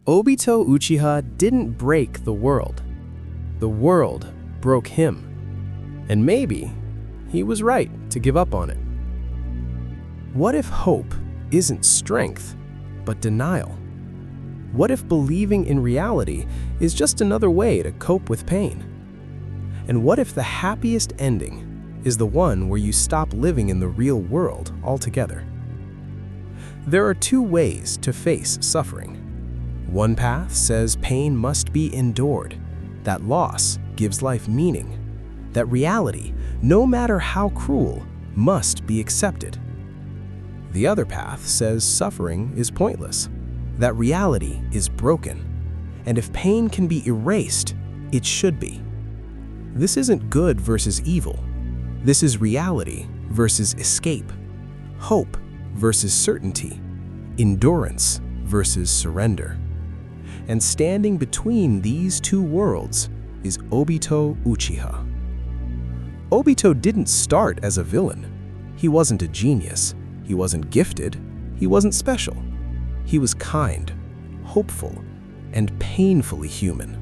Obito Uchiha didn't break the world. The world broke him. And maybe he was right to give up on it. What if hope isn't strength, but denial? What if believing in reality is just another way to cope with pain? And what if the happiest ending is the one where you stop living in the real world altogether? There are two ways to face suffering. One path says pain must be endured, that loss gives life meaning, that reality, no matter how cruel, must be accepted. The other path says suffering is pointless, that reality is broken, and if pain can be erased, it should be. This isn't good versus evil. This is reality versus escape, hope versus certainty, endurance versus surrender. And standing between these two worlds is Obito Uchiha. Obito didn't start as a villain. He wasn't a genius. He wasn't gifted. He wasn't special. He was kind, hopeful, and painfully human.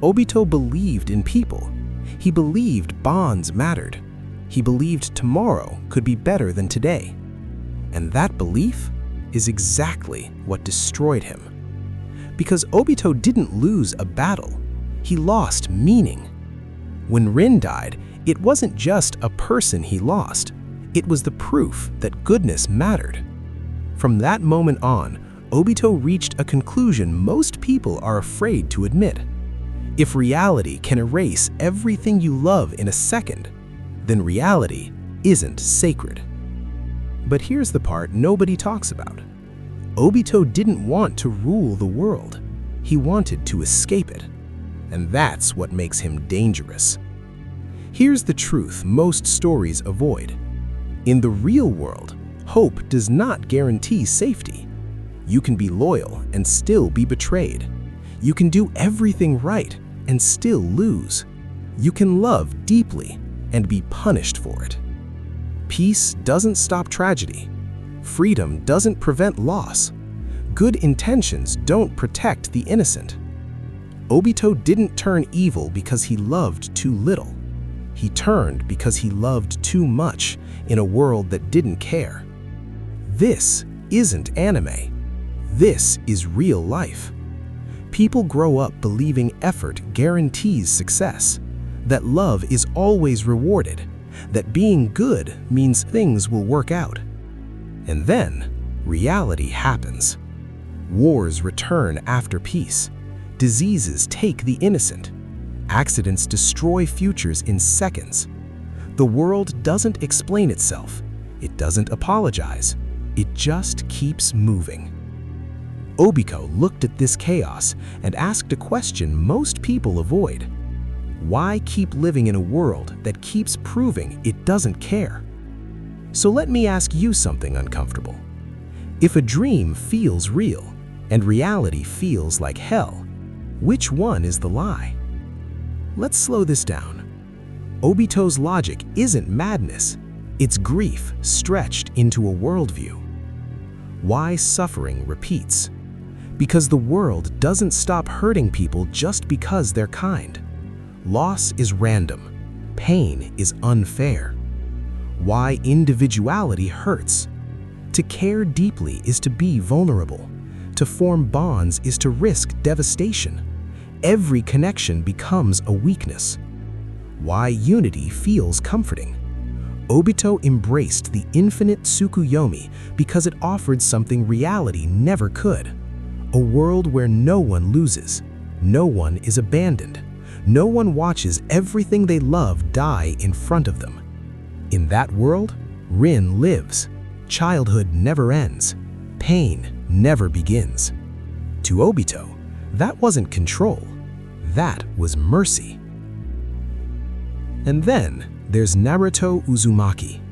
Obito believed in people. He believed bonds mattered. He believed tomorrow could be better than today. And that belief is exactly what destroyed him. Because Obito didn't lose a battle, he lost meaning. When Rin died, it wasn't just a person he lost, it was the proof that goodness mattered. From that moment on, Obito reached a conclusion most people are afraid to admit. If reality can erase everything you love in a second, then reality isn't sacred. But here's the part nobody talks about. Obito didn't want to rule the world. He wanted to escape it. And that's what makes him dangerous. Here's the truth most stories avoid. In the real world, hope does not guarantee safety. You can be loyal and still be betrayed. You can do everything right and still lose. You can love deeply and be punished for it. Peace doesn't stop tragedy. Freedom doesn't prevent loss. Good intentions don't protect the innocent. Obito didn't turn evil because he loved too little. He turned because he loved too much in a world that didn't care. This isn't anime. This is real life. People grow up believing effort guarantees success, that love is always rewarded, that being good means things will work out. And then, reality happens. Wars return after peace. Diseases take the innocent. Accidents destroy futures in seconds. The world doesn't explain itself. It doesn't apologize. It just keeps moving. Obito looked at this chaos and asked a question most people avoid. Why keep living in a world that keeps proving it doesn't care? So let me ask you something uncomfortable. If a dream feels real and reality feels like hell, which one is the lie? Let's slow this down. Obito's logic isn't madness, it's grief stretched into a worldview. Why suffering repeats? Because the world doesn't stop hurting people just because they're kind. Loss is random. Pain is unfair. Why individuality hurts? To care deeply is to be vulnerable. To form bonds is to risk devastation. Every connection becomes a weakness. Why unity feels comforting? Obito embraced the infinite Tsukuyomi because it offered something reality never could. A world where no one loses, no one is abandoned, no one watches everything they love die in front of them. In that world, Rin lives. Childhood never ends. Pain never begins. To Obito, that wasn't control. That was mercy. And then there's Naruto Uzumaki.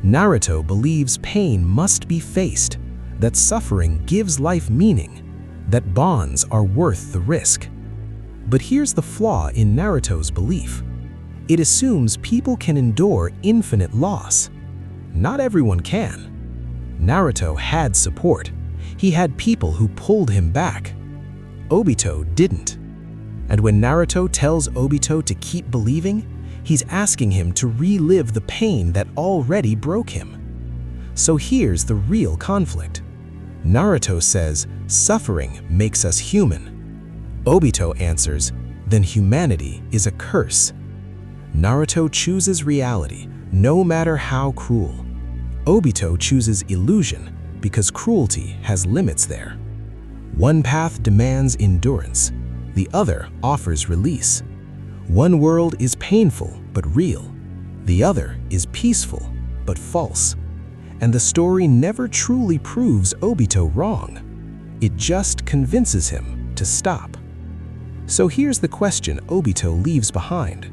Naruto believes pain must be faced, that suffering gives life meaning, that bonds are worth the risk. But here's the flaw in Naruto's belief. It assumes people can endure infinite loss. Not everyone can. Naruto had support. He had people who pulled him back, Obito didn't. And when Naruto tells Obito to keep believing, he's asking him to relive the pain that already broke him. So here's the real conflict. Naruto says, suffering makes us human. Obito answers, then humanity is a curse. Naruto chooses reality, no matter how cruel. Obito chooses illusion because cruelty has limits there. One path demands endurance, the other offers release. One world is painful but real, the other is peaceful but false. And the story never truly proves Obito wrong. It just convinces him to stop. So here's the question Obito leaves behind.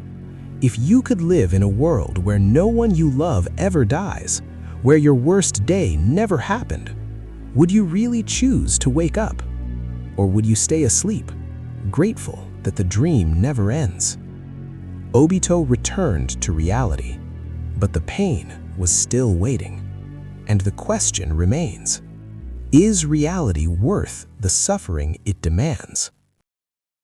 If you could live in a world where no one you love ever dies, where your worst day never happened, would you really choose to wake up? Or would you stay asleep, grateful that the dream never ends? Obito returned to reality, but the pain was still waiting. And the question remains, is reality worth the suffering it demands?